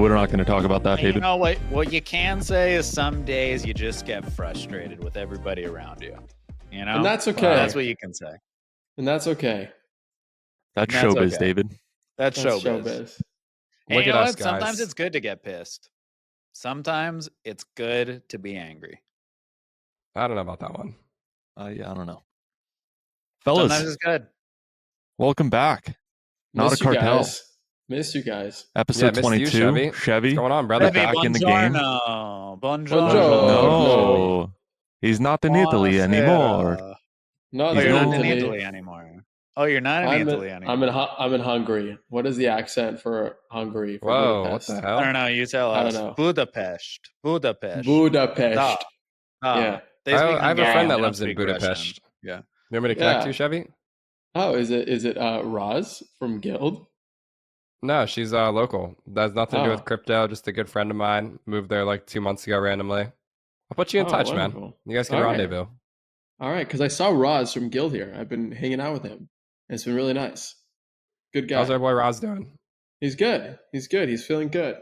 we're not going to talk about that, You David. know what you can say is some days you just get frustrated with everybody around you. You know? And that's okay. That's what you can say. And that's okay. That's That's showbiz, okay. David. That's showbiz. showbiz. Look at us, Sometimes guys. it's good to get pissed. Sometimes it's good to be angry. I don't know about that one. Yeah, I don't know. Fellas, Sometimes it's good. welcome back. Not Miss a cartel. You guys. Miss you guys. Episode missed you, 22. Chevy. What's going on, brother? Chevy. Back in the game. Buongiorno. No, he's not in Italy anymore. No, Oh, you're not in Italy. Italy anymore. Oh, you're not in Italy anymore. I'm in Hungary. What is the accent for Hungary? For Whoa, Budapest? what the hell? I don't know. You tell I us. don't know. Budapest. Budapest. Yeah. They I speak have a Hungarian, friend that they don't lives in speak Budapest. Russian. Yeah. You want me to connect Yeah. you, Chevy? Oh, is it Roz from Guild? No, she's local. That has nothing to do Oh. with crypto. Just a good friend of mine. Moved there like 2 months ago randomly. I'll put you in Oh, touch, man. wonderful. You guys can All right. rendezvous. All right, because I saw Roz from Guild here. I've been hanging out with him. It's been really nice. Good guy. How's our boy Roz doing? He's good. He's good. He's feeling good.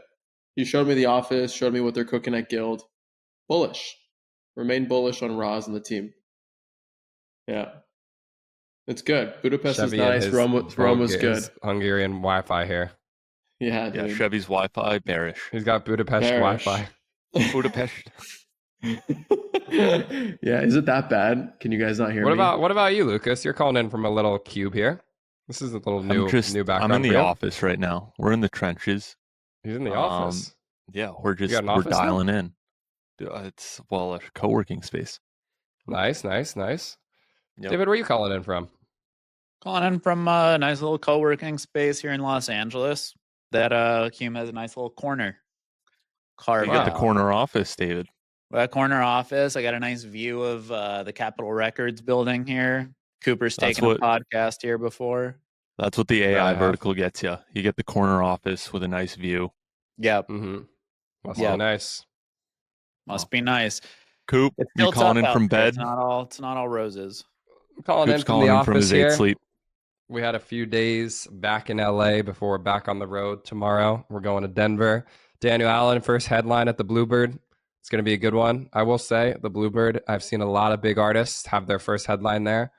He showed me the office, showed me what they're cooking at Guild. Bullish. Remain bullish on Roz and the team. Yeah. It's good. Budapest Chevy is and nice. his Rome was good. his Hungarian Wi-Fi here. Yeah, Yeah, dude. Chevy's Wi-Fi bearish. He's got Budapest Bearish. Wi-Fi. Budapest. Yeah, is it that bad? Can you guys not hear What me? about you, Lucas? You're calling in from a little cube here. This is a little new background. I'm in for the you. office right now. We're in the trenches. He's in the office. Yeah, we're got an we're office now? dialing in. It's a co-working space. Nice. Yep. David, where are you calling in from? Calling in from a nice little co-working space here in Los Angeles. That Hume has a nice little corner carved You got the out. corner office, David. That corner office. I got a nice view of the Capitol Records building here. Cooper's That's taken what- a podcast here before. That's what the Yeah, I AI have. vertical gets you. You get the corner office with a nice view. Yep, Mm-hmm. Must Yeah. be nice. must be nice. Coop, It's you still calling tough in out from there. bed? It's not all roses. I'm calling in Coop's from the calling in from office his here. sleep. We had a few days back in LA before we're back on the road tomorrow. We're going to Denver. Daniel Allen, first headline at the Bluebird. It's going to be a good one. I will say, the Bluebird, I've seen a lot of big artists have their first headline there.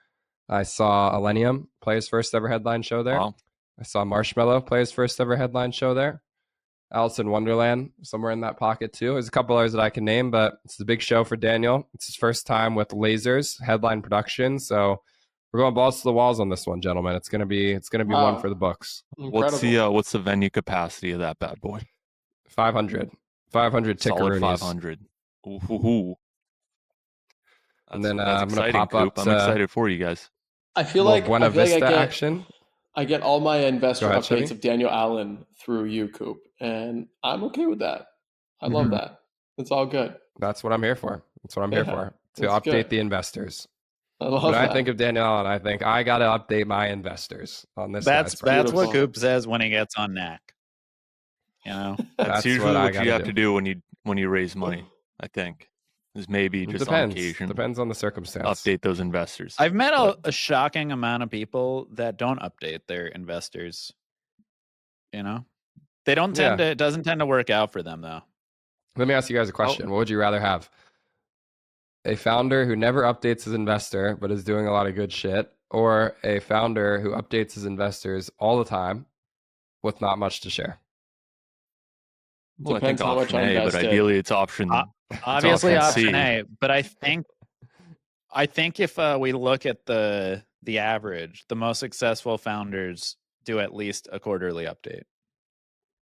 I saw Elenium play his first ever headline show there. Wow. I saw Marshmello play his first ever headline show there. Alice in Wonderland, somewhere in that pocket too. There's a couple others that I can name, but it's a big show for Daniel. It's his first time with Lasers headline production, so we're going balls to the walls on this one, gentlemen. It's gonna be Wow. one for the books. Incredible. What's the venue capacity of that bad boy? 500 Solid tickeroonies. 500. Ooh. And then, That's I'm gonna exciting, pop up Coop. I'm excited for you guys. I feel Little like Buena I feel like Vista I get, action. I get all my investor Go ahead, updates Chevy. of Daniel Allen through you, Coop, and I'm okay with that. I love Mhm. that. It's all good. That's what I'm here for. That's what I'm here Yeah, for. To that's update good. the investors. I love When that. I think of Daniel Allen, I think I got to update my investors on this. That's guy's what beautiful. Coop says when he gets on NAC. You know, That's That's usually what I what you gotta have do. to do when you raise money. I think is maybe It just depends. on occasion Depends on the circumstance. update those investors. I've met a shocking amount of people that don't update their investors. You know, they don't tend to. It doesn't tend to work out for them though. Let me ask you guys a Oh. question. What would you rather have? A founder who never updates his investor but is doing a lot of good shit, or a founder who updates his investors all the time with not much to share? Well, I Depends think how much option I A, but invested. ideally it's option. Obviously, option option C. A. But I think if we look at the average, the most successful founders do at least a quarterly update.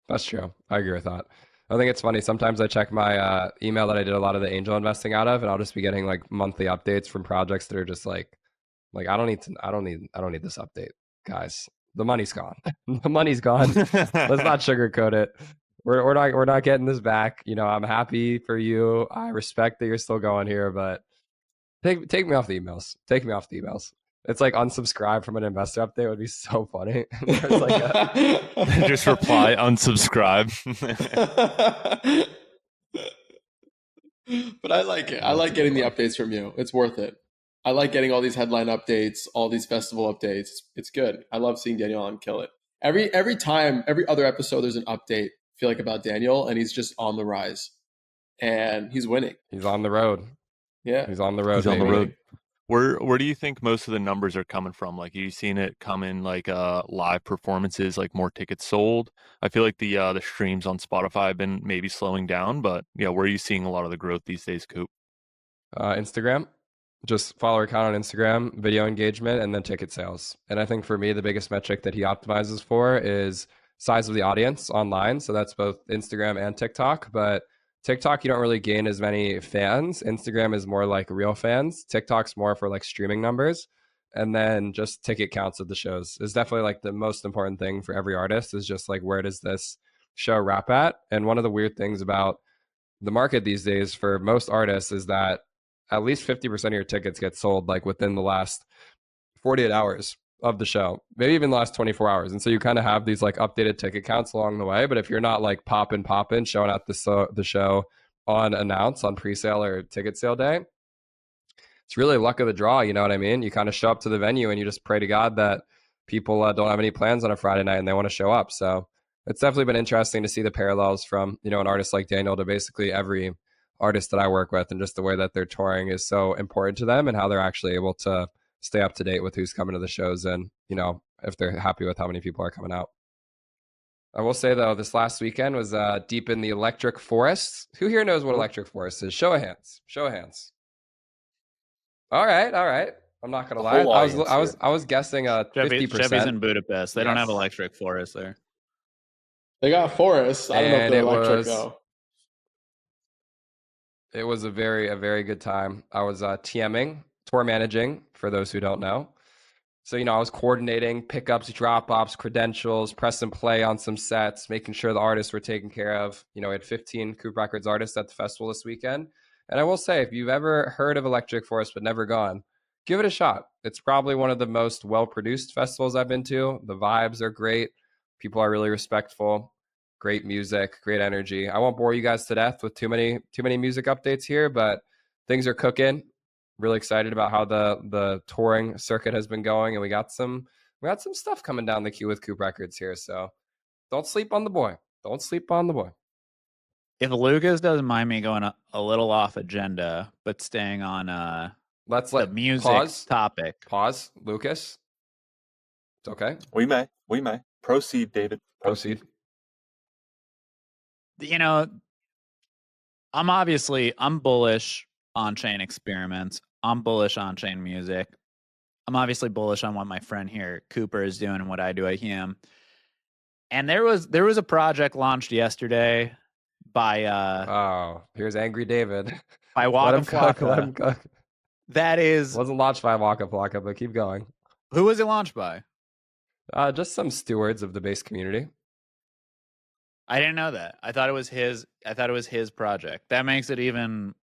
That's true. I agree with that. I think it's funny. Sometimes I check my email that I did a lot of the angel investing out of, and I'll just be getting like monthly updates from projects that are just like I don't need this update, guys. The money's gone. The money's gone. Let's not sugarcoat it. We're not getting this back. You know, I'm happy for you. I respect that you're still going here, but take me off the emails. Take me off the emails. It's like unsubscribe from an investor update would be so funny. There's like Just reply unsubscribe. But I like it. I like getting the updates from you. It's worth it. I like getting all these headline updates, all these festival updates. It's good. I love seeing Daniel Allen kill it. Every time, every other episode, there's an update feel like about Daniel, and he's just on the rise, and he's winning. He's on the road. Yeah, He's on the road. He's on the baby. road. Where do you think most of the numbers are coming from? Like, are you seeing it come in like live performances, like more tickets sold? I feel like the streams on Spotify have been maybe slowing down, but yeah, where are you seeing a lot of the growth these days, Coop? Instagram. Just follower count on Instagram, video engagement, and then ticket sales. And I think for me, the biggest metric that he optimizes for is size of the audience online. So that's both Instagram and TikTok. But TikTok, you don't really gain as many fans. Instagram is more like real fans. TikTok's more for like streaming numbers. And then just ticket counts of the shows is definitely like the most important thing for every artist, is just like, where does this show wrap at? And one of the weird things about the market these days for most artists is that at least 50% of your tickets get sold like within the last 48 hours of the show, maybe even the last 24 hours. And so you kind of have these like updated ticket counts along the way. But if you're not like popping, showing out the show on announce on pre-sale or ticket sale day, it's really luck of the draw. You know what I mean? You kind of show up to the venue and you just pray to God that people don't have any plans on a Friday night and they want to show up. So it's definitely been interesting to see the parallels from, an artist like Daniel to basically every artist that I work with, and just the way that they're touring is so important to them and how they're actually able to stay up to date with who's coming to the shows and, if they're happy with how many people are coming out. I will say though, this last weekend was deep in the electric forest. Who here knows what electric forest is? Show of hands. All right. I'm not gonna lie. I was guessing 50%. Chevy's in Budapest. They don't have Yes. electric forest there. they got forests. I don't know if And they're it electric was- though. It was a very good time. I was TMing, tour managing, for those who don't know. So, I was coordinating pickups, drop-offs, credentials, press and play on some sets, making sure the artists were taken care of. We had 15 Coop Records artists at the festival this weekend. And I will say, if you've ever heard of Electric Forest but never gone, give it a shot. It's probably one of the most well-produced festivals I've been to. The vibes are great. People are really respectful. Great music, great energy. I won't bore you guys to death with too many music updates here, but things are cooking. Really excited about how the touring circuit has been going, and we got some stuff coming down the queue with Coop Records here. So don't sleep on the boy. If Lucas doesn't mind me going a little off agenda, but staying on Let's the music topic. Pause, Lucas. It's okay. We may proceed, David. Proceed. I'm bullish on-chain experiments. I'm bullish on-chain music. I'm obviously bullish on what my friend here, Cooper, is doing and what I do at Hume. And there was a project launched yesterday by here's Angry David. by Waka Let him Flocka. cook. That is, Wasn't launched by Waka Flocka, but keep going. who was it launched by? Just some stewards of the base community. I didn't know that. I thought it was his project. That makes it even,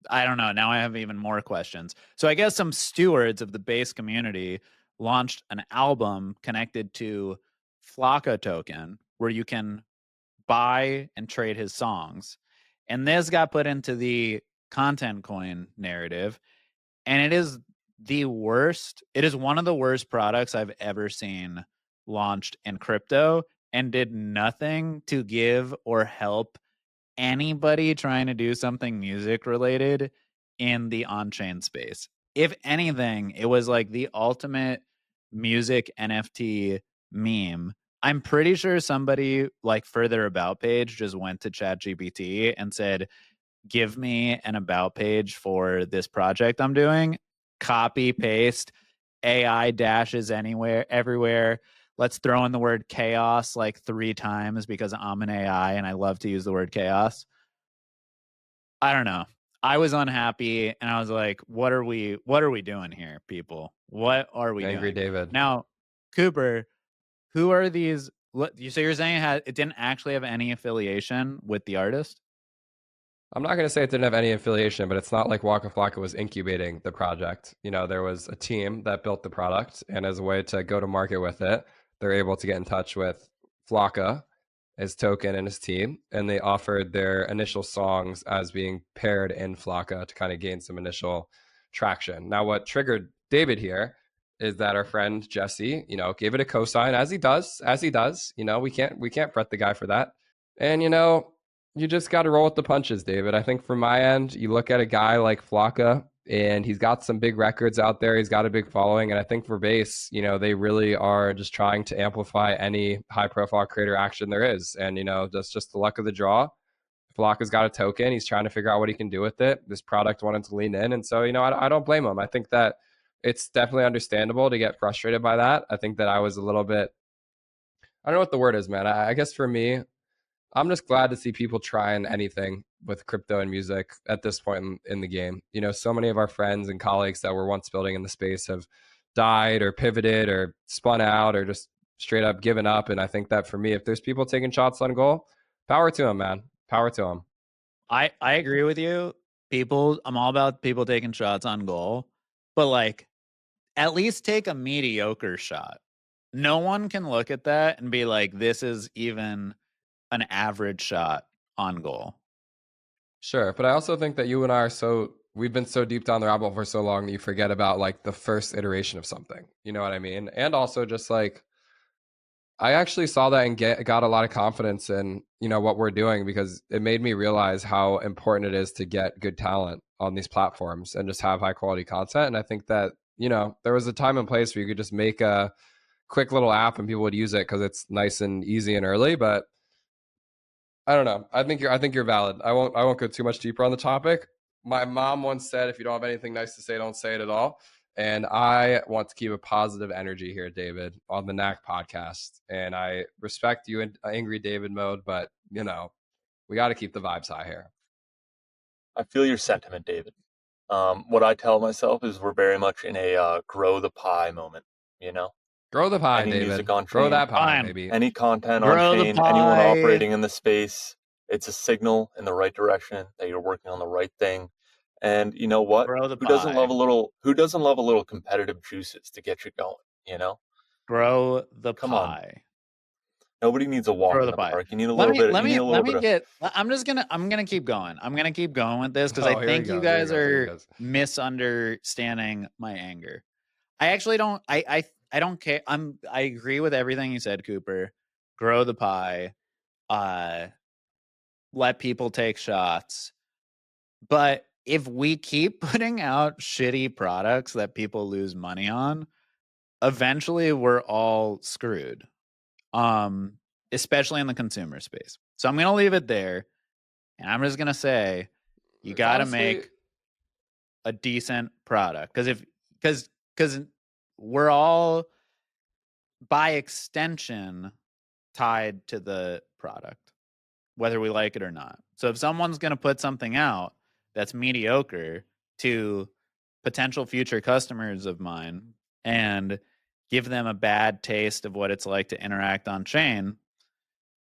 I don't know. Now I have even more questions. So I guess some stewards of the base community launched an album connected to Flocka token where you can buy and trade his songs. And this got put into the content coin narrative. And it is the worst. It is one of the worst products I've ever seen launched in crypto, and did nothing to give or help anybody trying to do something music related in the on-chain space. If anything, it was like the ultimate music NFT meme. I'm pretty sure somebody like further about page just went to ChatGPT and said, give me an about page for this project I'm doing. Copy, paste, AI dashes everywhere. Let's throw in the word chaos like 3 times because I'm an AI and I love to use the word chaos. I don't know. I was unhappy and I was like, what are we doing here, people? What are we Angry doing? David. Now, Cooper, who are these? So you're saying it didn't actually have any affiliation with the artist? I'm not going to say it didn't have any affiliation, but it's not like Waka Flocka was incubating the project. There was a team that built the product, and as a way to go to market with it, they're able to get in touch with Flocka, his token, and his team, and they offered their initial songs as being paired in Flocka to kind of gain some initial traction. Now, what triggered David here is that our friend Jesse, gave it a cosign as he does. We can't fret the guy for that. And you just got to roll with the punches, David. I think from my end, you look at a guy like Flocka, and he's got some big records out there. He's got a big following, and I think for base, they really are just trying to amplify any high-profile creator action there is. And that's just the luck of the draw. Flocka's got a token. He's trying to figure out what he can do with it. This product wanted to lean in, and so I don't blame him. I think that it's definitely understandable to get frustrated by that. I think that I was a little bit. I don't know what the word is, man. I guess for me, I'm just glad to see people trying anything with crypto and music at this point in the game. So many of our friends and colleagues that were once building in the space have died or pivoted or spun out or just straight up given up. And I think that for me, if there's people taking shots on goal, power to them, man. Power to them. I agree with you. I'm all about people taking shots on goal, but like, at least take a mediocre shot. No one can look at that and be like, this is even an average shot on goal. Sure, but I also think that you and I we've been so deep down the rabbit hole for so long that you forget about like the first iteration of something. You know what I mean? And also just like, I actually saw that and got a lot of confidence in, what we're doing, because it made me realize how important it is to get good talent on these platforms and just have high quality content. And I think that, there was a time and place where you could just make a quick little app and people would use it because it's nice and easy and early. But I don't know. I think you're valid. I won't go too much deeper on the topic. My mom once said, if you don't have anything nice to say, don't say it at all. And I want to keep a positive energy here, David, on the Knack podcast. And I respect you in Angry David mode, but we got to keep the vibes high here. I feel your sentiment, David. What I tell myself is we're very much in a grow the pie moment, Grow the pie, Any David. music on Grow chain, that pie, maybe. any content Grow on the chain, anyone pie. operating in the space, it's a signal in the right direction that you're working on the right thing. And you know what? Grow the Who doesn't pie. love a little competitive juices to get you going, Grow the Come on. pie. Nobody needs a walk Grow in the the pie. park. You need a little bit. I'm gonna keep going. I'm gonna keep going with this because Oh, I here think he you goes, here he guys goes, here he are goes. misunderstanding my anger. I actually don't. I don't care. I agree with everything you said, Cooper. Grow the pie. Let people take shots. But if we keep putting out shitty products that people lose money on, eventually we're all screwed. Especially in the consumer space. So I'm gonna leave it there, and I'm just gonna say you got to make a decent product, because we're all by extension tied to the product, whether we like it or not. So if someone's gonna put something out that's mediocre to potential future customers of mine and give them a bad taste of what it's like to interact on chain,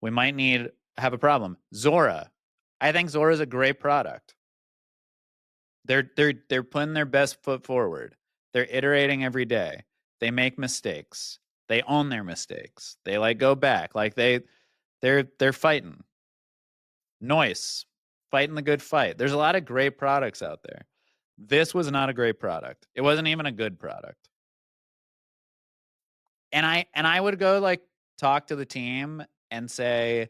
we might have a problem. Zora. I think Zora is a great product. They're putting their best foot forward. They're iterating every day. They make mistakes. They own their mistakes. They go back. Like they're fighting. Noise. Fighting the good fight. There's a lot of great products out there. This was not a great product. It wasn't even a good product. And I would go talk to the team and say,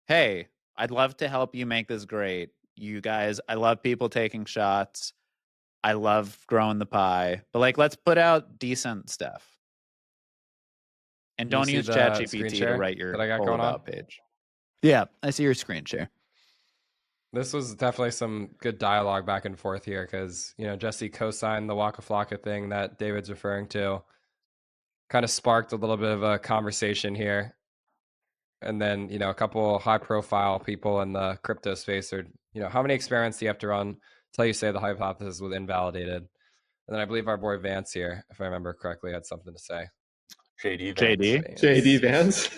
hey, I'd love to help you make this great. You guys, I love people taking shots. I love growing the pie. But let's put out decent stuff. And don't use ChatGPT to write your whole about page. Yeah, I see your screen share. This was definitely some good dialogue back and forth here because, Jesse co-signed the Waka Flocka thing that David's referring to. Kind of sparked a little bit of a conversation here. And then, a couple high profile people in the crypto space are, how many experiments do you have to run until you say the hypothesis was invalidated? And then I believe our boy Vance here, if I remember correctly, had something to say. JD Vance.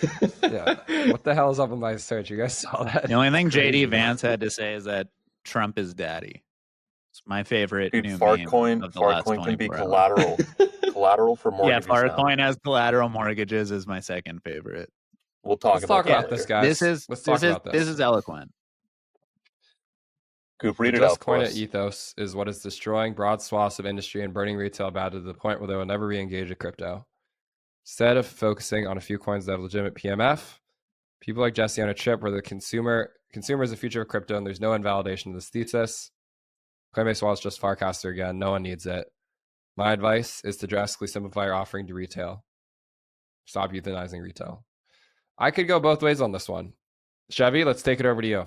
Yeah. What the hell is up with my search? You guys saw that? The only thing JD Vance had to say is that Trump is daddy. It's my favorite new meme of the last 24 can be hours. collateral for mortgages. Yeah, Farcoin has collateral mortgages is my second favorite. We'll talk about this, guys. This is eloquent. Coop, read it Just out coin for at us. ethos is what is destroying broad swaths of industry and burning retail bad to the point where they will never re-engage in crypto. Instead of focusing on a few coins that have legitimate PMF, People like Jesse on a trip where the consumer is the future of crypto and there's no invalidation of this thesis. Coinbase Wallet's just Farcaster again. No one needs it. My advice is to drastically simplify your offering to retail. Stop euthanizing retail. I could go both ways on this one. Chevy, let's take it over to you.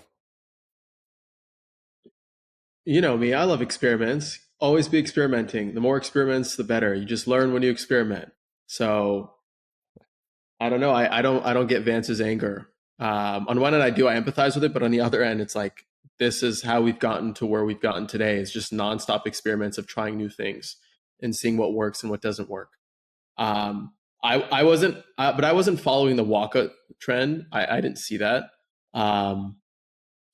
You know me, I love experiments. Always be experimenting. The more experiments, the better. You just learn when you experiment. So I don't know. I don't get Vance's anger. On one end, I do. I empathize with it, but on the other end, it's like this is how we've gotten to where we've gotten today. It's just nonstop experiments of trying new things and seeing what works and what doesn't work. I wasn't following the Waka trend. I didn't see that.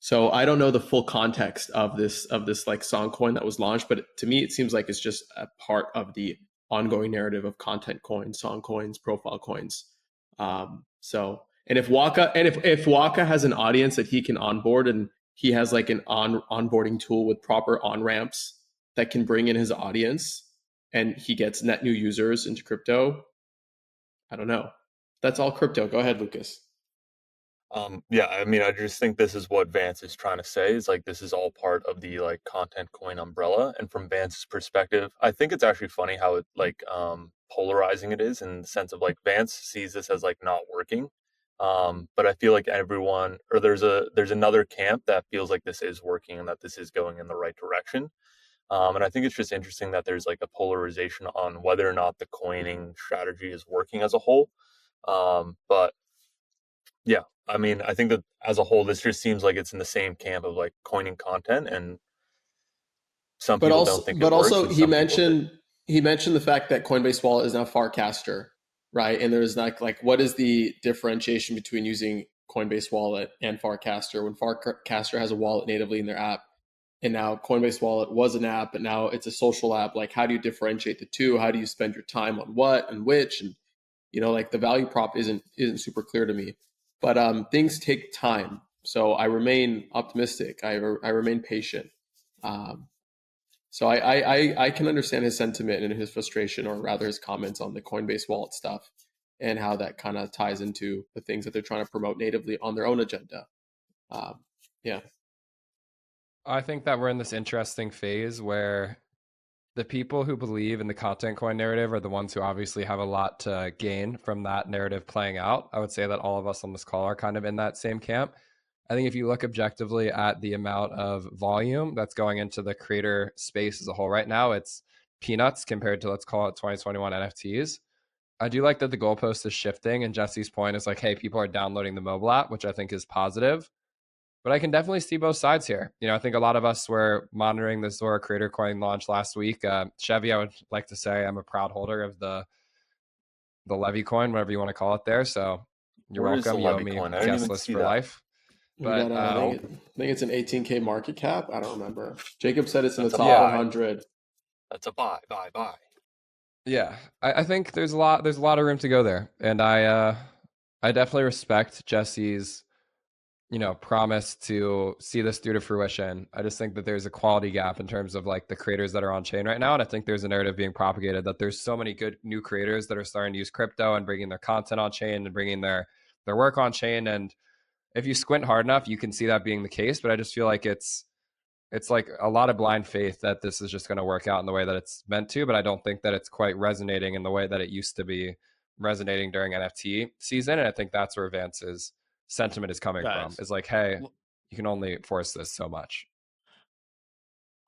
So I don't know the full context of this like song coin that was launched, but to me it seems like it's just a part of the ongoing narrative of content coins, song coins, profile coins. So and if Waka has an audience that he can onboard and he has like an onboarding tool with proper on ramps that can bring in his audience and he gets net new users into crypto, I don't know. That's all crypto. Go ahead, Lucas. Yeah, I mean, I just think this is what Vance is trying to say. Is like this is all part of the like content coin umbrella. And from Vance's perspective, I think it's actually funny how it like polarizing it is in the sense of like Vance sees this as like not working. But I feel like everyone or there's another camp that feels like this is working and that this is going in the right direction. And I think it's just interesting that there's like a polarization on whether or not the coining strategy is working as a whole. But yeah, I mean, I think that as a whole, this just seems like it's in the same camp of like coining content, and some people don't think it works. But also, he mentioned the fact that Coinbase Wallet is now Farcaster, right? And there's like what is the differentiation between using Coinbase Wallet and Farcaster when Farcaster has a wallet natively in their app, and now Coinbase Wallet was an app, and now it's a social app. Like, how do you differentiate the two? How do you spend your time on what and which? And like the value prop isn't super clear to me. But things take time, so I remain optimistic. I remain patient. So I can understand his sentiment and his frustration, or rather his comments on the Coinbase Wallet stuff and how that kind of ties into the things that they're trying to promote natively on their own agenda. Yeah. I think that we're in this interesting phase where the people who believe in the content coin narrative are the ones who obviously have a lot to gain from that narrative playing out. I would say that all of us on this call are kind of in that same camp. I think if you look objectively at the amount of volume that's going into the creator space as a whole right now, it's peanuts compared to, let's call it 2021 NFTs. I do like that the goalpost is shifting, and Jesse's point is like, hey, people are downloading the mobile app, which I think is positive. But I can definitely see both sides here. I think a lot of us were monitoring the Zora Creator Coin launch last week. Chevy, I would like to say I'm a proud holder of the Levy coin, whatever you want to call it there. So you're welcome. You owe me guest list for life. But I think it's an 18K market cap. I don't remember. Jacob said it's in the top 100. That's a buy. Yeah, I think there's a lot of room to go there, and I definitely respect Jesse's promise to see this through to fruition. I just think that there's a quality gap in terms of like the creators that are on chain right now. And I think there's a narrative being propagated that there's so many good new creators that are starting to use crypto and bringing their content on chain and bringing their work on chain. And if you squint hard enough, you can see that being the case. But I just feel like it's like a lot of blind faith that this is just going to work out in the way that it's meant to. But I don't think that it's quite resonating in the way that it used to be resonating during NFT season. And I think that's where Vance's sentiment is coming from. Is like, hey, you can only force this so much.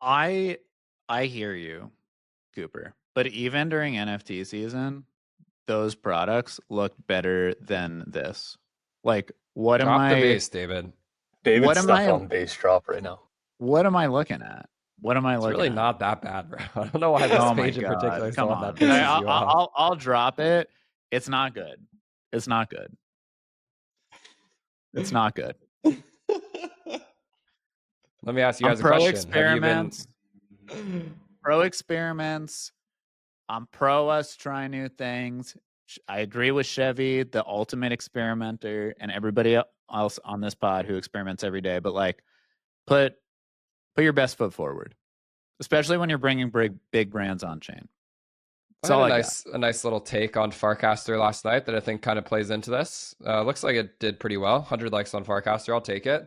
I hear you, Cooper. But even during NFT season, those products look better than this. Like, what Drop am I? The base, David. David's stuff on base drop right now. What am I looking at? It's really not that bad, bro. I don't know why this page in particular is on that. I'll drop it. It's not good. It's not good. It's not good. Let me ask you guys a question. Pro experiments. I'm pro us trying new things. I agree with Chevy, the ultimate experimenter, and everybody else on this pod who experiments every day. But like, put your best foot forward, especially when you're bringing big brands on chain. I That's had all I got. a nice little take on Farcaster last night that I think kind of plays into this. Looks like it did pretty well. 100 likes on Farcaster. I'll take it.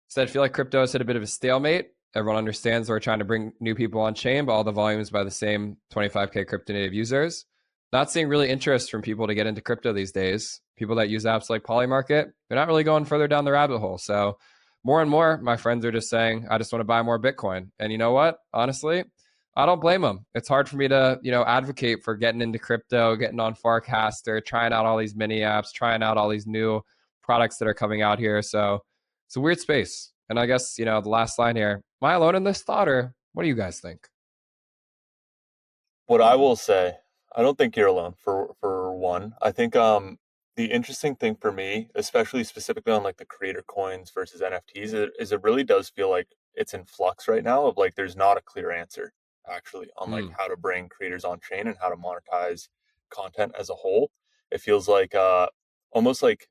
Said, I feel like crypto has hit a bit of a stalemate. Everyone understands we're trying to bring new people on chain, but all the volumes by the same 25K crypto native users. Not seeing really interest from people to get into crypto these days. People that use apps like Polymarket, they're not really going further down the rabbit hole. So more and more, my friends are just saying, I just want to buy more Bitcoin. And you know what? Honestly, I don't blame them. It's hard for me to, advocate for getting into crypto, getting on Farcaster, trying out all these mini apps, trying out all these new products that are coming out here. So it's a weird space. And I guess, the last line here, am I alone in this thought, or what do you guys think? What I will say, I don't think you're alone for one. I think the interesting thing for me, especially specifically on like the creator coins versus NFTs, is it really does feel like it's in flux right now of like there's not a clear answer actually on like how to bring creators on chain and how to monetize content as a whole. It feels like almost like,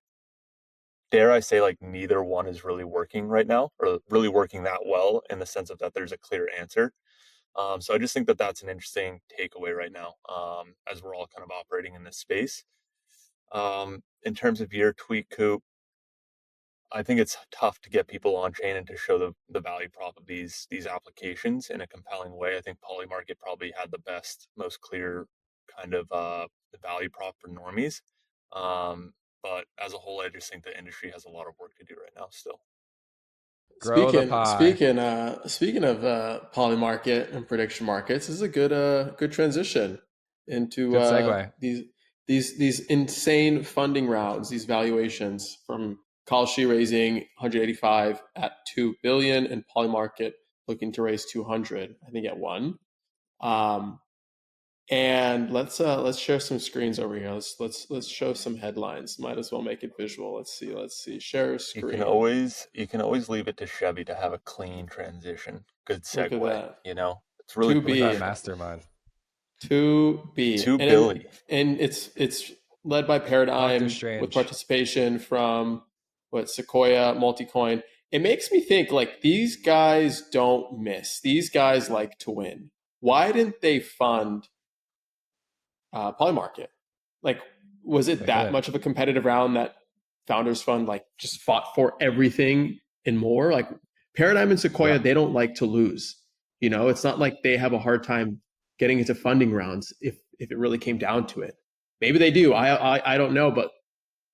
dare I say, like neither one is really working right now or really working that well in the sense of that there's a clear answer. So I just think that that's an interesting takeaway right now as we're all kind of operating in this space. In terms of your tweet, Coop, I think it's tough to get people on chain and to show the value prop of these applications in a compelling way. I think Polymarket probably had the best, most clear kind of the value prop for normies. But as a whole, I just think the industry has a lot of work to do right now still. Grow the pie. Speaking of Polymarket and prediction markets, this is a good transition into Good segue. these insane funding rounds, these valuations from Kalshi raising 185 at 2 billion and Polymarket looking to raise 200, I think at one. And let's share some screens over here. Let's show some headlines. Might as well make it visual. Let's see. Share a screen. You can always leave it to Chevy to have a clean transition. Good segue. Look at that. It's really 2B. Mastermind. 2B. 2 billion. And it's led by Paradigm with participation from Sequoia, Multicoin. It makes me think like these guys don't miss. These guys like to win. Why didn't they fund Polymarket? Like, was it that much of a competitive round that Founders Fund like just fought for everything and more? Like Paradigm and Sequoia, they don't like to lose. It's not like they have a hard time getting into funding rounds if it really came down to it. Maybe they do. I don't know, but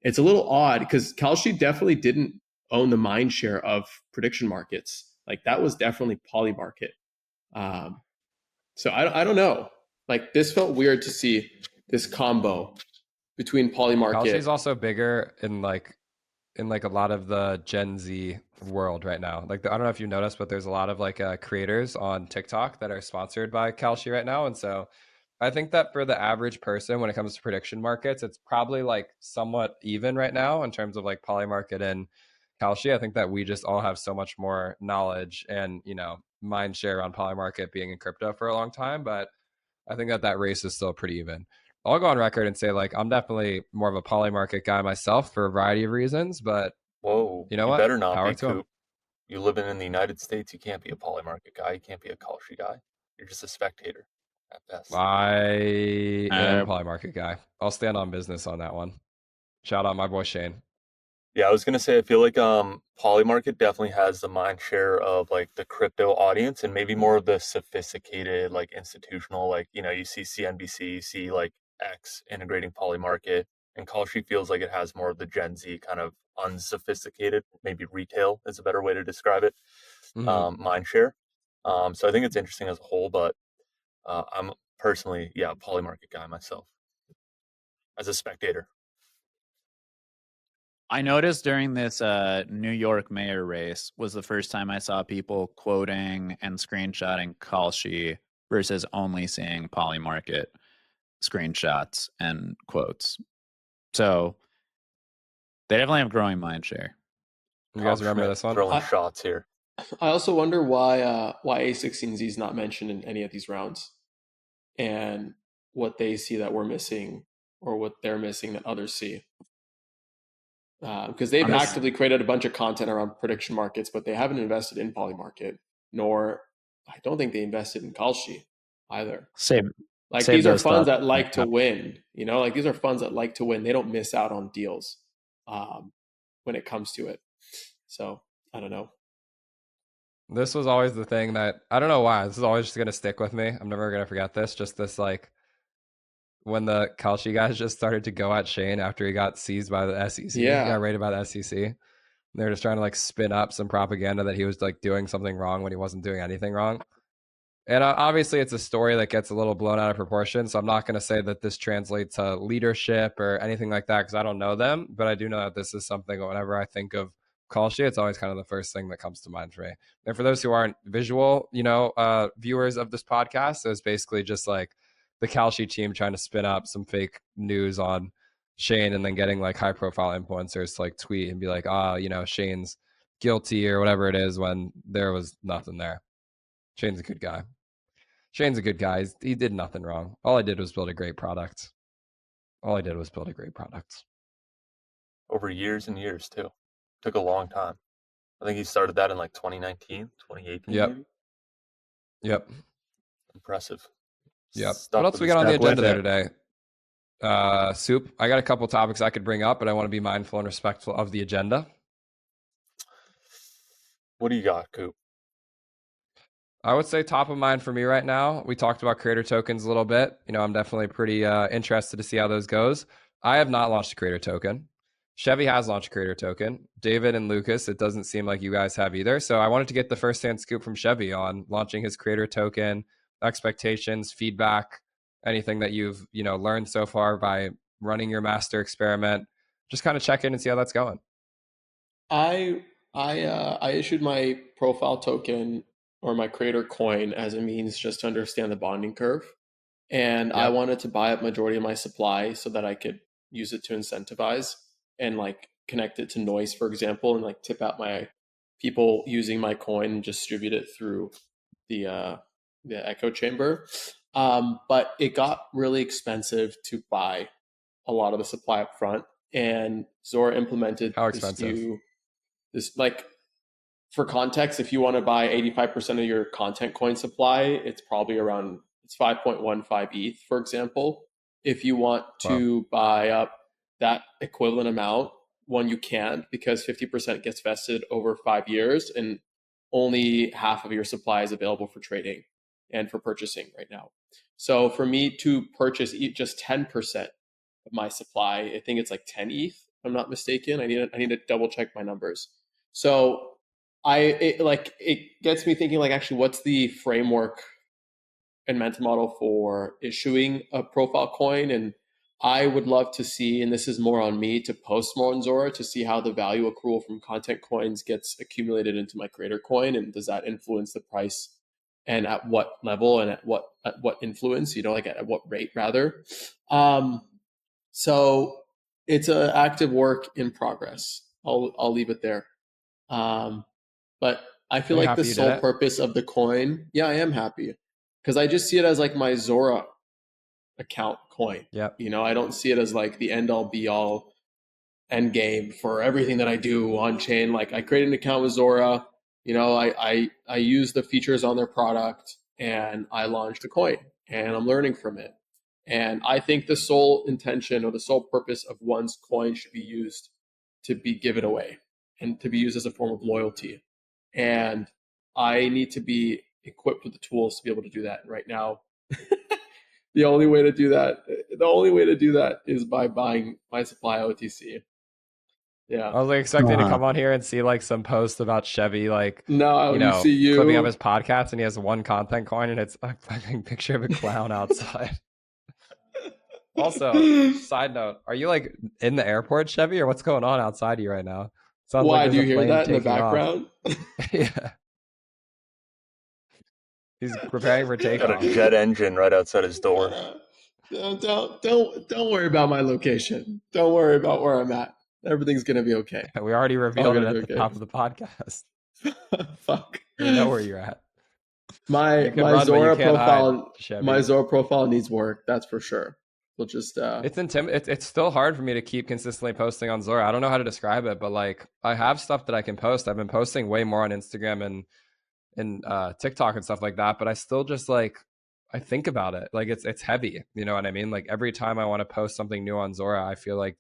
it's a little odd because Kalshi definitely didn't own the mind share of prediction markets. Like that was definitely Polymarket. So I don't know. Like this felt weird to see this combo between Polymarket. Kalshi's also bigger in a lot of the Gen Z world right now. Like I don't know if you noticed, but there's a lot of like creators on TikTok that are sponsored by Kalshi right now, and so I think that for the average person, when it comes to prediction markets, it's probably like somewhat even right now in terms of like Polymarket and Kalshi. I think that we just all have so much more knowledge and mind share on Polymarket being in crypto for a long time, but I think that race is still pretty even. I'll go on record and say like I'm definitely more of a Polymarket guy myself for a variety of reasons, but whoa, you know what? Better not Power be, to 'em. Coop. You living in the United States, you can't be a Polymarket guy. You can't be a Kalshi guy. You're just a spectator at best. I am a Polymarket guy. I'll stand on business on that one. Shout out my boy Shane. Yeah, I was gonna say I feel like Polymarket definitely has the mind share of like the crypto audience and maybe more of the sophisticated like institutional, like you see CNBC, you see like X integrating Polymarket, and Kalshi feels like it has more of the Gen Z kind of unsophisticated, maybe retail is a better way to describe it, mind share. So I think it's interesting as a whole, but I'm personally, Polymarket guy myself as a spectator. I noticed during this New York mayor race was the first time I saw people quoting and screenshotting Kalshi versus only seeing Polymarket screenshots and quotes. So they definitely have growing mind share. You guys remember this one? Throwing shots here. I also wonder why A16Z is not mentioned in any of these rounds and what they see that we're missing or what they're missing that others see. Because they've actively created a bunch of content around prediction markets, but they haven't invested in Polymarket, nor I don't think they invested in Kalshi either. Same Like Save these are those funds thoughts. that like to win, you know, like these are funds that like to win. They don't miss out on deals when it comes to it. So I don't know. This was always the thing that I don't know why. This is always just gonna stick with me. I'm never gonna forget this. Just this like when the Kalshi guys just started to go at Shane after he got seized by the SEC. He got Yeah. raided by the SEC. They're just trying to like spin up some propaganda that he was like doing something wrong when he wasn't doing anything wrong. And obviously, it's a story that gets a little blown out of proportion. So I'm not going to say that this translates to leadership or anything like that because I don't know them. But I do know that this is something whenever I think of Kalshi, it's always kind of the first thing that comes to mind for me. And for those who aren't visual, viewers of this podcast, so it's basically just like the Kalshi team trying to spin up some fake news on Shane and then getting like high profile influencers to like tweet and be like, Shane's guilty or whatever it is when there was nothing there. Shane's a good guy. Shane's a good guy. He did nothing wrong. All I did was build a great product. Over years and years too. Took a long time. I think he started that in like 2019, 2018. Yep. Maybe? Yep. Impressive. Yep. Stuck What else with we his got on the stuck with agenda it. there today? Soup. I got a couple topics I could bring up, but I want to be mindful and respectful of the agenda. What do you got, Coop? I would say top of mind for me right now. We talked about creator tokens a little bit. I'm definitely pretty interested to see how those goes. I have not launched a creator token. Chevy has launched a creator token. David and Lucas, it doesn't seem like you guys have either. So I wanted to get the first-hand scoop from Chevy on launching his creator token, expectations, feedback, anything that you've learned so far by running your master experiment. Just kind of check in and see how that's going. I issued my profile token or my creator coin as a means just to understand the bonding curve. And I wanted to buy up majority of my supply so that I could use it to incentivize and like connect it to noise, for example, and like tip out my people using my coin and distribute it through the echo chamber. But it got really expensive to buy a lot of the supply up front. And Zora implemented this like, for context, if you want to buy 85% of your content coin supply, it's probably around, it's 5.15 ETH, for example. If you want to buy up that equivalent amount, one, you can't because 50% gets vested over 5 years and only half of your supply is available for trading and for purchasing right now. So for me to purchase just 10% of my supply, I think it's like 10 ETH, if I'm not mistaken. I need to double check my numbers. So it gets me thinking, like, actually, what's the framework and mental model for issuing a profile coin? And I would love to see, and this is more on me, to post more on Zora to see how the value accrual from content coins gets accumulated into my creator coin, and does that influence the price, and at what level, and at what influence, like at what rate rather. So it's an active work in progress. I'll leave it there. But I feel like the sole purpose of the coin, I am happy because I just see it as like my Zora account coin. Yeah. I don't see it as like the end all be all end game for everything that I do on chain. Like I created an account with Zora, I use the features on their product and I launched a coin and I'm learning from it. And I think the sole intention or the sole purpose of one's coin should be used to be given away and to be used as a form of loyalty. And I need to be equipped with the tools to be able to do that. And right now, the only way to do that is by buying my supply OTC. Yeah. I was like expecting to come on here and see like some posts about Chevy, like you see you clipping up his podcast, and he has one content coin, and it's a fucking picture of a clown outside. Also, side note, are you like in the airport, Chevy, or what's going on outside you right now? Sounds why like do you hear that in the background? Yeah. He's preparing for takeoff. Got a jet engine right outside his door. Don't worry about my location. Don't worry about where I'm at. Everything's gonna be okay. We already revealed it at the top of the podcast. Fuck. You know where you're at. My Zora profile needs work. That's for sure. We'll just it's still hard for me to keep consistently posting on Zora. I don't know how to describe it, but like I have stuff that I can post. I've been posting way more on Instagram and TikTok and stuff like that, but I still just like I think about it. Like it's heavy. You know what I mean? Like every time I want to post something new on Zora, I feel like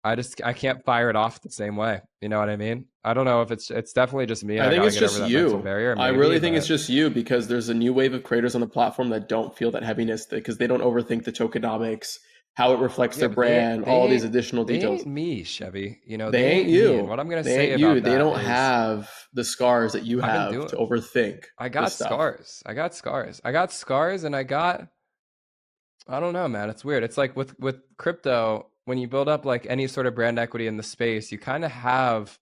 I can't fire it off the same way. You know what I mean? I don't know if it's definitely just me and I I think gotta it's get over just that mental you. barrier, I maybe, really think it's but just you because there's a new wave of creators on the platform that don't feel that heaviness because they don't overthink the tokenomics, how it reflects yeah, their but brand, all these additional they details. ain't me, Chevy. You know, They they ain't ain't me. And you. what I'm gonna They say ain't you. about They that don't is have the scars that you I've been have doing to overthink I this got stuff. scars. I got scars. I got scars and I don't know, man. It's weird. It's like with crypto, when you build up like any sort of brand equity in the space, you kind of have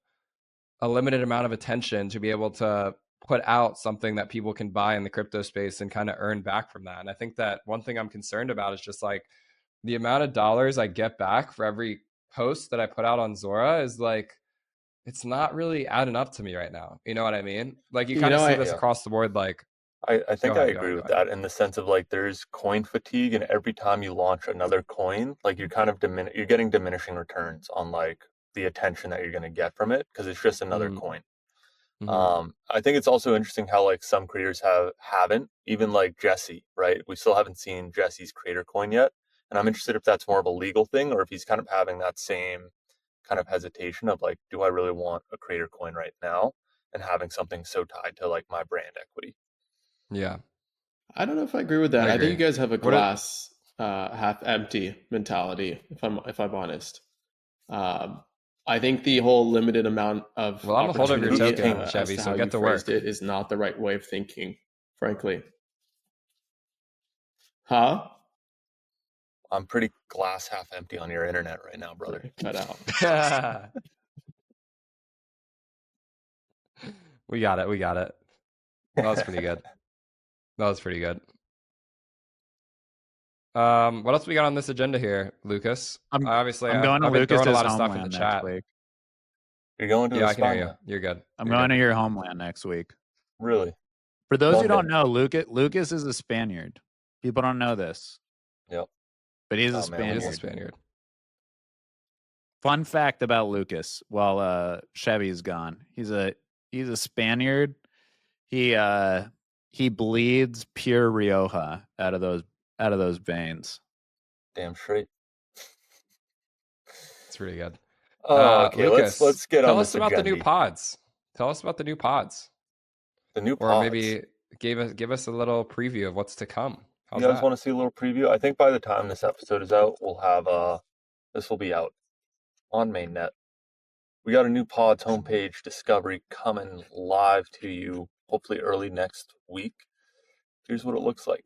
a limited amount of attention to be able to put out something that people can buy in the crypto space and kind of earn back from that. And I think that one thing I'm concerned about is just like the amount of dollars I get back for every post that I put out on Zora is like it's not really adding up to me right now. You know what I mean? Like you You kind of know, see I this across the board. Like, I go think I ahead, go agree ahead, go with ahead. that in the sense of like there's coin fatigue, and every time you launch another coin, like you're kind of you're getting diminishing returns on like the attention that you're going to get from it because it's just another Mm-hmm. coin. Mm-hmm. I think it's also interesting how like some creators haven't, even like Jesse, right? We still haven't seen Jesse's creator coin yet, and I'm interested if that's more of a legal thing or if he's kind of having that same kind of hesitation of like, do I really want a creator coin right now, and having something so tied to like my brand equity. Yeah, don't know if I agree with I that. I think you agree. guys have a What it? glass half empty mentality. If I'm honest, um, I think the whole limited amount of Well, I'm a holder of your Who's opportunity, token, king? as Chevy. to So how get you to phrased work. it, is not the right way of thinking, frankly. Huh? I'm pretty glass half empty on your internet right now, brother. Sorry, cut out. We got it. We got it. That was pretty good. That was pretty good. What else we got on this agenda here, Lucas? I'm Obviously, I'm I've going to been throwing a Lucas's lot of stuff in the homeland next chat. week. You're going to Yeah, the I can hear spine you. now. You're good. I'm You're going good. to your homeland next week. Really? For those who London. don't know, Lucas is a Spaniard. People don't know this, Yep. but he's a Oh, man, He Spaniard. is a Spaniard. Fun fact about Lucas, while Chevy's gone, he's a Spaniard. He bleeds pure Rioja out of those veins. Damn straight. It's really good. Oh, okay. Lucas, Let's get tell on us this about the new agenda. pods. Tell us about the new pods, The new or pods. maybe give us a little preview of what's to come. How's You guys that? want to see a little preview? I think by the time this episode is out, we'll have this will be out on mainnet. We got a new pods homepage discovery coming live to you hopefully early next week. Here's what it looks like.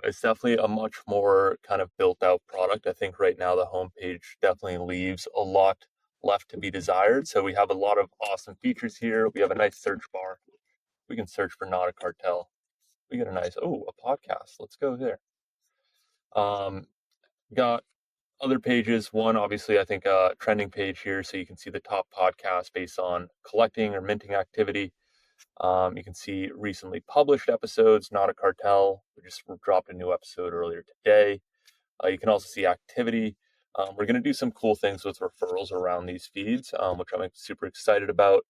It's definitely a much more kind of built out product. I think right now the homepage definitely leaves a lot left to be desired. So we have a lot of awesome features here. We have a nice search bar. We can search for Not a Cartel. We get a nice, a podcast. Let's go there. Got other pages. One, obviously, I think a trending page here. So you can see the top podcasts based on collecting or minting activity. You can see recently published episodes, Not a Cartel. We just dropped a new episode earlier today. You can also see activity. We're going to do some cool things with referrals around these feeds, which I'm super excited about.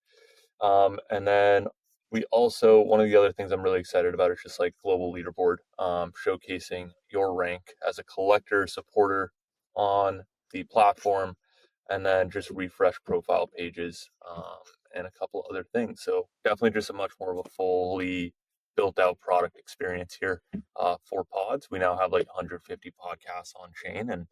And then we also, one of the other things I'm really excited about is just like global leaderboard, showcasing your rank as a collector, supporter on the platform, and then just refresh profile pages and a couple other things. So definitely just a much more of a fully built out product experience here for pods. We now have like 150 podcasts on chain, and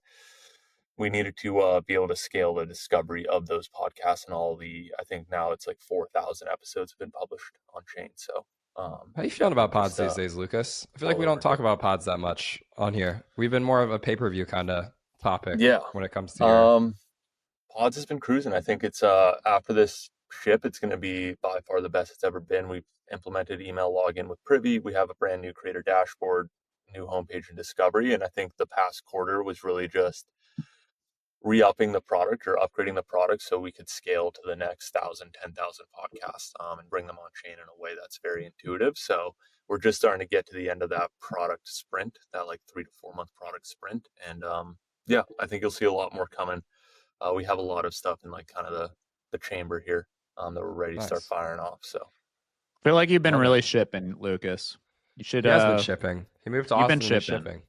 we needed to be able to scale the discovery of those podcasts and all the, I think now it's like 4,000 episodes have been published on chain. So How you feeling about pods just, these days, Lucas? I feel like all we don't over talk here. about pods that much on here. We've been more of a pay-per-view kind of topic Yeah. when it comes to your Pods has been cruising. I think it's after this ship, it's going to be by far the best it's ever been. We've implemented email login with Privy. We have a brand new creator dashboard, new homepage and discovery. And I think the past quarter was really just re-upping the product or upgrading the product so we could scale to the next 1,000, 10,000 podcasts and bring them on chain in a way that's very intuitive. So we're just starting to get to the end of that product sprint, that like 3 to 4 month product sprint. And yeah, I think you'll see a lot more coming. We have a lot of stuff in like kind of the chamber here that we're ready to start nice. firing off. So I feel like you've been Love it. really shipping, Lucas. You should. He has been shipping. He moved to You've Austin been and he's shipping. shipping.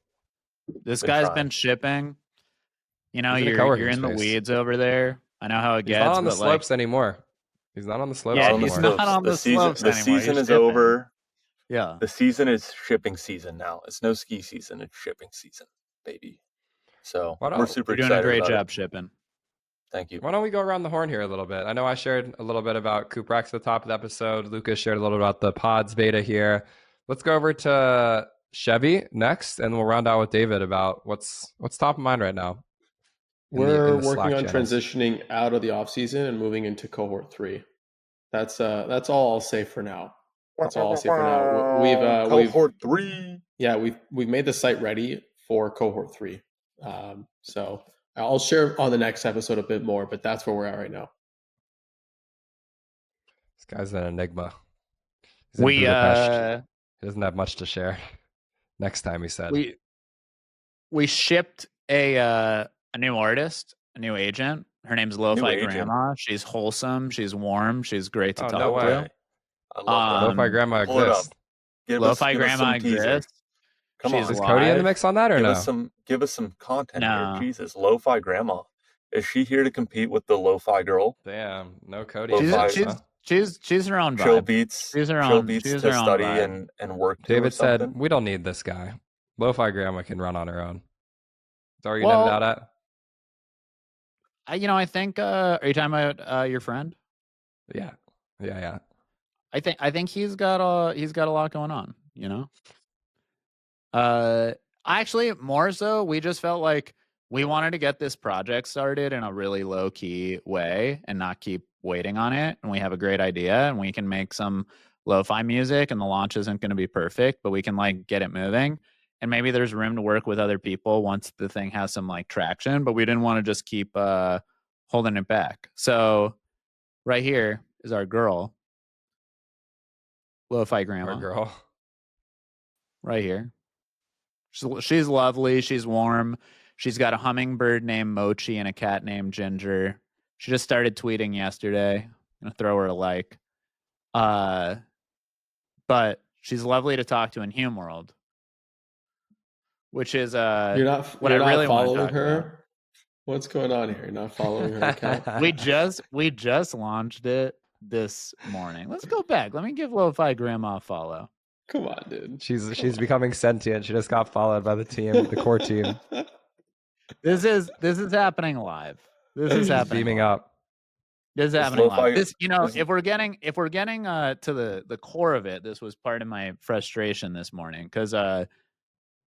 This Been guy's trying. been shipping. You know, He's in a you're co-working in the space. weeds over there. I know how it He's gets, not on the but slopes anymore. He's not on the slopes Yeah, Not on the he's anymore. not on the slopes The anymore. season He's is shipping. over. Yeah. The season is shipping season now. It's no ski season. It's shipping season, baby. So Why we're don't- super You're doing excited a great about job it. shipping. Thank you. Why don't we go around the horn here a little bit? I know I shared a little bit about Coop Rex at the top of the episode. Lucas shared a little bit about the pods beta here. Let's go over to Chevy next, and we'll round out with David about what's top of mind right now. We're in the Slack working on channels. transitioning out of the off season and moving into cohort 3. That's all I'll say for now. That's all I'll say for now. Cohort 3. Yeah, we've made the site ready for cohort 3. So I'll share on the next episode a bit more, but that's where we're at right now. This guy's an enigma. He's in Budapest. He doesn't have much to share. Next time, he said. We shipped a new artist, a new agent. Her name's Lo-Fi agent? Grandma. She's wholesome. She's warm. She's great to Oh, talk no way. to. I love that. Lo-Fi Grandma Pull it up. exists. Lo-Fi Give us Grandma some teaser. exists. Come She's on. Is Cody in the live. mix on that or Give us some content No. here. Jesus, Lo-Fi Grandma. Is she here to compete with the Lo-Fi Girl? Damn, no Cody. Lo-fi. She's her own Chill vibe. beats. She's her Chill own- beats she's to her own study vibe. and work to or David said, something? we don't need this guy. Lo-Fi Grandma can run on her own. Is that where you Well, ended out at? I think. Are you talking about your friend? Yeah. I think he's got a lot going on. You know. Actually, more so, we just felt like we wanted to get this project started in a really low key way and not keep waiting on it. And we have a great idea, and we can make some lo-fi music, and the launch isn't going to be perfect, but we can like get it moving. And maybe there's room to work with other people once the thing has some like traction, but we didn't want to just keep holding it back. So right here is our girl, Lo-Fi Grandma. Our girl. Right here. She's lovely. She's warm. She's got a hummingbird named Mochi and a cat named Ginger. She just started tweeting yesterday. I'm gonna throw her a like. But she's lovely to talk to in Hume World, which is You're not what I really want to following talk her. about. What's going on here? You're not following her account. we just launched it this morning. Let's go back. Let me give Lo-Fi Grandma a follow. Come on, dude. She's becoming sentient. She just got followed by the team, the core team. This is happening live. This is happening. Beaming live. up. This is Is happening lo-fi- live. This, is- if we're getting to the core of it, this was part of my frustration this morning because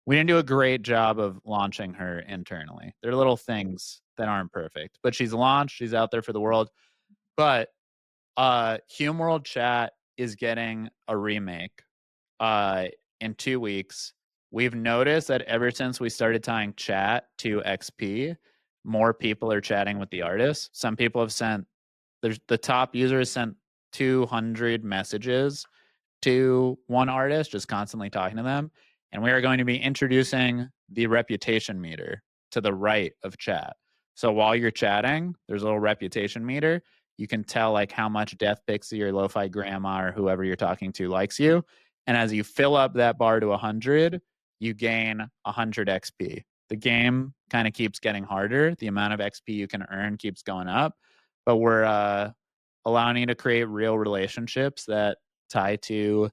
we didn't do a great job of launching her internally. There are little things that aren't perfect, but she's launched. She's out there for the world. But Hume World Chat is getting a remake in 2 weeks. We've noticed that ever since we started tying chat to XP, more people are chatting with the artists. Some people have sent, the top user has sent 200 messages to one artist, just constantly talking to them. And we are going to be introducing the reputation meter to the right of chat. So while you're chatting, there's a little reputation meter. You can tell like how much Death Pixie or Lo-Fi Grandma or whoever you're talking to likes you. And as you fill up that bar to 100, you gain 100 XP. The game kind of keeps getting harder. The amount of XP you can earn keeps going up. But we're allowing you to create real relationships that tie to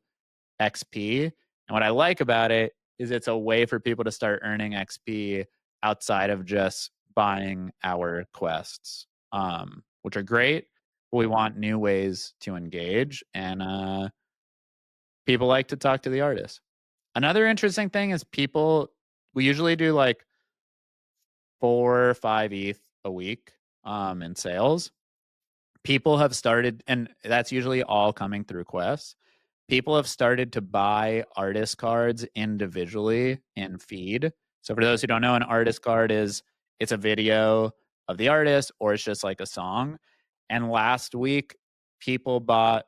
XP. And what I like about it is it's a way for people to start earning XP outside of just buying our quests, which are great. But we want new ways to engage, and people like to talk to the artists. Another interesting thing is we usually do like 4 or 5 ETH a week in sales. People have started, and that's usually all coming through quests. People have started to buy artist cards individually in feed. So for those who don't know, an artist card it's a video of the artist, or it's just like a song. And last week, people bought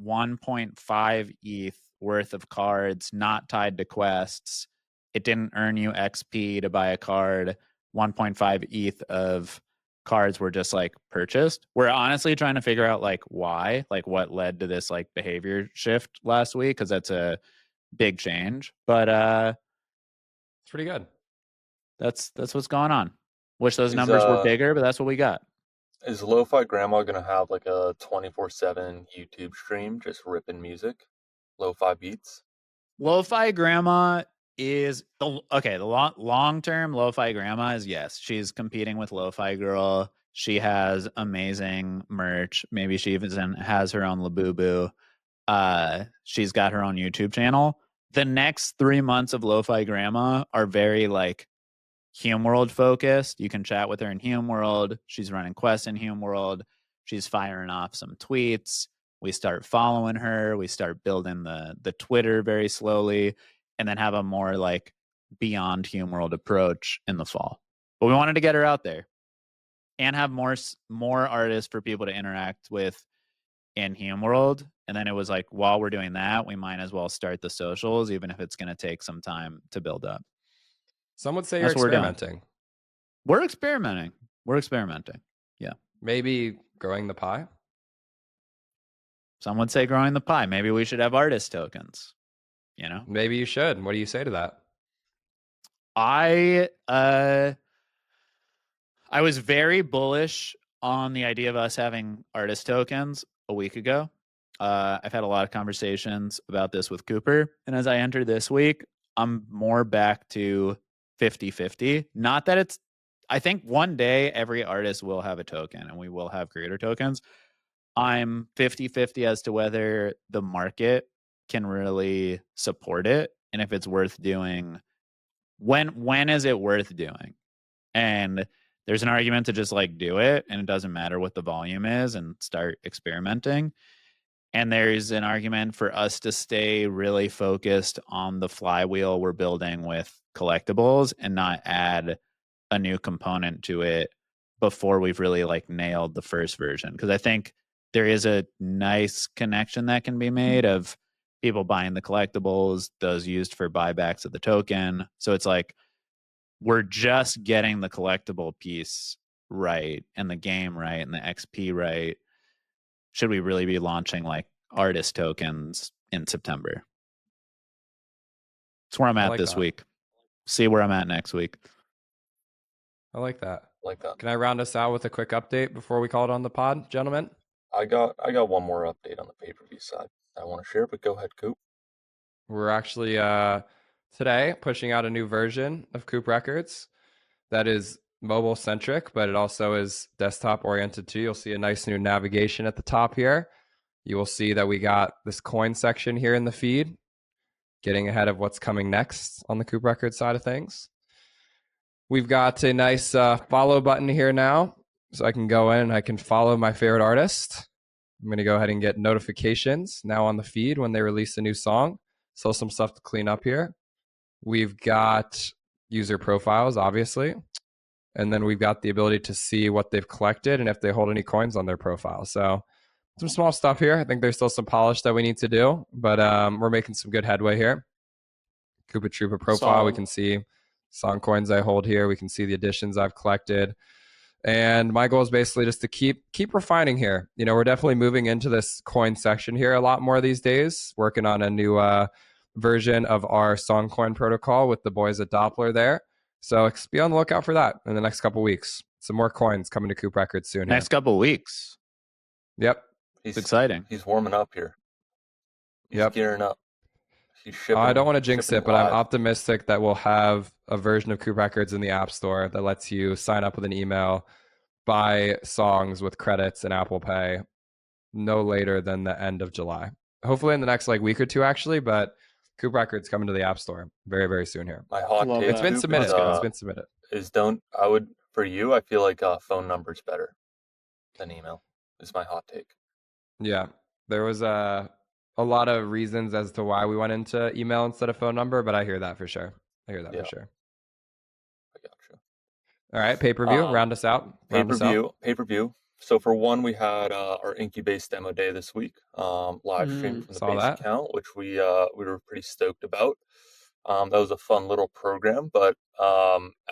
1.5 ETH worth of cards not tied to quests. It didn't earn you XP to buy a card. 1.5 ETH of cards were just like purchased. We're honestly trying to figure out like why, like what led to this like behavior shift last week, because that's a big change. But It's pretty good. that's what's going on. Wish those Is, numbers were bigger, but that's what we got. Is Lo-Fi Grandma gonna have like a 24/7 YouTube stream just ripping music, lo-fi beats? Lo-fi grandma is the long term. Lo-fi grandma is, yes, she's competing with Lo-Fi Girl. She has amazing merch. Maybe she even has her own Labubu. She's got her own YouTube channel. The next 3 months of Lo-Fi Grandma are very like Hume World focused. You can chat with her in Hume World. She's running quests in Hume World. She's firing off some tweets. We start following her. We start building the Twitter very slowly, and then have a more like beyond Hume World approach in the fall. But we wanted to get her out there and have more artists for people to interact with in Hume World. And then it was like, while we're doing that, we might as well start the socials, even if it's going to take some time to build up. Some would say That's you're what we're doing. experimenting. We're experimenting. We're experimenting. Yeah. Maybe growing the pie. Some would say growing the pie. Maybe we should have artist tokens. You know? Maybe you should. What do you say to that? I was very bullish on the idea of us having artist tokens a week ago. I've had a lot of conversations about this with Cooper. And as I enter this week, I'm more back to 50-50. Not that it's, I think one day every artist will have a token and we will have creator tokens. I'm 50-50 as to whether the market can really support it and if it's worth doing. When is it worth doing? And there's an argument to just like do it and it doesn't matter what the volume is and start experimenting. And there's an argument for us to stay really focused on the flywheel we're building with collectibles and not add a new component to it before we've really like nailed the first version. Because I think there is a nice connection that can be made of people buying the collectibles, those used for buybacks of the token. So it's like we're just getting the collectible piece right and the game right and the XP right. Should we really be launching like artist tokens in September? That's where I'm at this week. See where I'm at next week. I like that. Like that. Can I round us out with a quick update before we call it on the pod, gentlemen? I got one more update on the pay-per-view side I want to share, but go ahead, Coop. We're actually today pushing out a new version of Coop Records that is mobile centric, but it also is desktop oriented too. You'll see a nice new navigation at the top here. You will see that we got this coin section here in the feed, getting ahead of what's coming next on the Coop Records side of things. We've got a nice follow button here now, so I can go in and I can follow my favorite artist. I'm going to go ahead and get notifications now on the feed when they release a new song. So some stuff to clean up here. We've got user profiles, obviously. And then we've got the ability to see what they've collected and if they hold any coins on their profile. So some small stuff here. I think there's still some polish that we need to do, but we're making some good headway here. Koopa Troopa profile, we can see song coins I hold here. We can see the additions I've collected. And my goal is basically just to keep refining here. You know, we're definitely moving into this coin section here a lot more these days, working on a new version of our song coin protocol with the boys at Doppler there. So be on the lookout for that in the next couple weeks. Some more coins coming to Coop Records soon. Next couple weeks. Yep. It's exciting. He's warming up here. He's gearing up. He's shipping. I don't want to jinx it, but I'm optimistic that we'll have a version of Coop Records in the App Store that lets you sign up with an email, buy songs with credits and Apple Pay no later than the end of July. Hopefully in the next like week or two, actually, but Coop Records coming to the App Store very, very soon here. My hot take. It's been submitted. It's been submitted. For you, I feel like phone number's better than email. Is my hot take. Yeah. There was a lot of reasons as to why we went into email instead of phone number, but I hear that for sure. I gotcha. All right, pay-per-view, round us out. Pay-per-view. So for one, we had our Incubase demo day this week, live stream from the base account, which we were pretty stoked about. That was a fun little program, but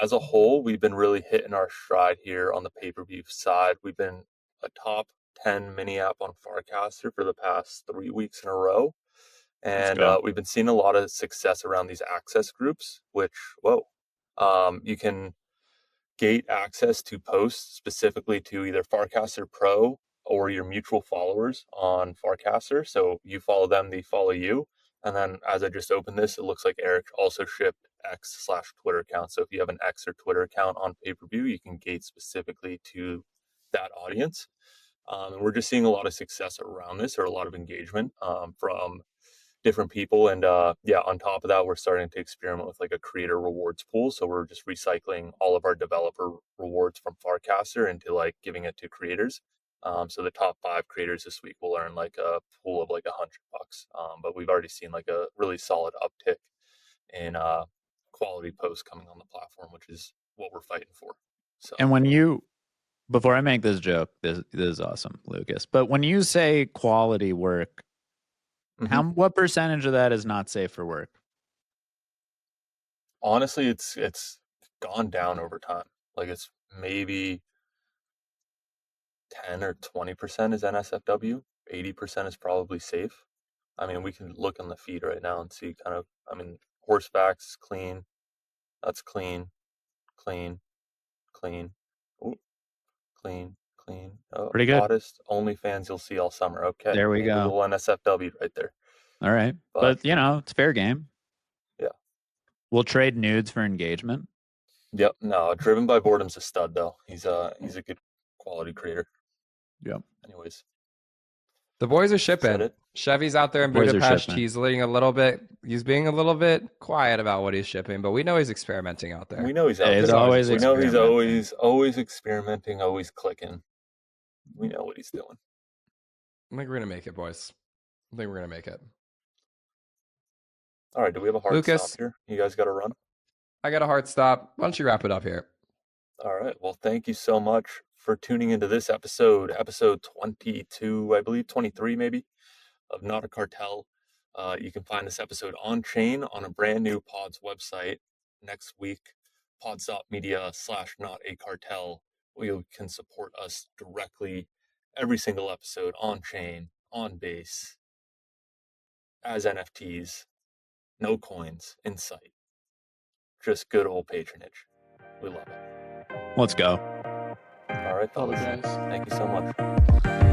as a whole, we've been really hitting our stride here on the pay-per-view side. We've been a top 10 mini app on Farcaster for the past 3 weeks in a row. And we've been seeing a lot of success around these access groups, which, you can gate access to posts specifically to either Farcaster Pro or your mutual followers on Farcaster. So you follow them, they follow you. And then as I just opened this, it looks like Eric also shipped X/Twitter account. So if you have an X or Twitter account on pay-per-view, you can gate specifically to that audience. And we're just seeing a lot of success around this, or a lot of engagement from different people. And on top of that, we're starting to experiment with like a creator rewards pool. So we're just recycling all of our developer rewards from Farcaster into like giving it to creators. So the top 5 creators this week will earn like a pool of like $100. But we've already seen like a really solid uptick in quality posts coming on the platform, which is what we're fighting for. So, and before I make this joke, this is awesome, Lucas. But when you say quality work, what percentage of that is not safe for work? Honestly, it's gone down over time. Like it's maybe 10 or 20% is NSFW. 80% is probably safe. I mean, we can look on the feed right now and see kind of, horseback's clean. That's clean, clean, clean. Ooh, clean, clean. Oh, pretty good. Hottest OnlyFans you'll see all summer. Okay. There we go. A little NSFW right there. All right. But it's fair game. Yeah. We'll trade nudes for engagement. Yep. No, Driven by Boredom's a stud though. He's a good quality creator. Yep. Anyways. The boys are shipping. Chevy's out there in Budapest. He's being a little bit quiet about what he's shipping, but we know he's experimenting out there. We know he's out there. We know he's always experimenting, always clicking. We know what he's doing. I think we're gonna make it, boys. I think we're gonna make it. All right. Do we have a hard stop here? You guys got to run? I got a hard stop. Why don't you wrap it up here? All right. Well, thank you so much for tuning into this episode 22, I believe, 23 maybe, of Not a Cartel. You can find this episode on chain on a brand new Pods website next week, pods.media/Not a Cartel, where you can support us directly every single episode on chain, on base, as NFTs, no coins in sight. Just good old patronage. We love it. Let's go. All right, fellas. Love you guys. Thank you so much.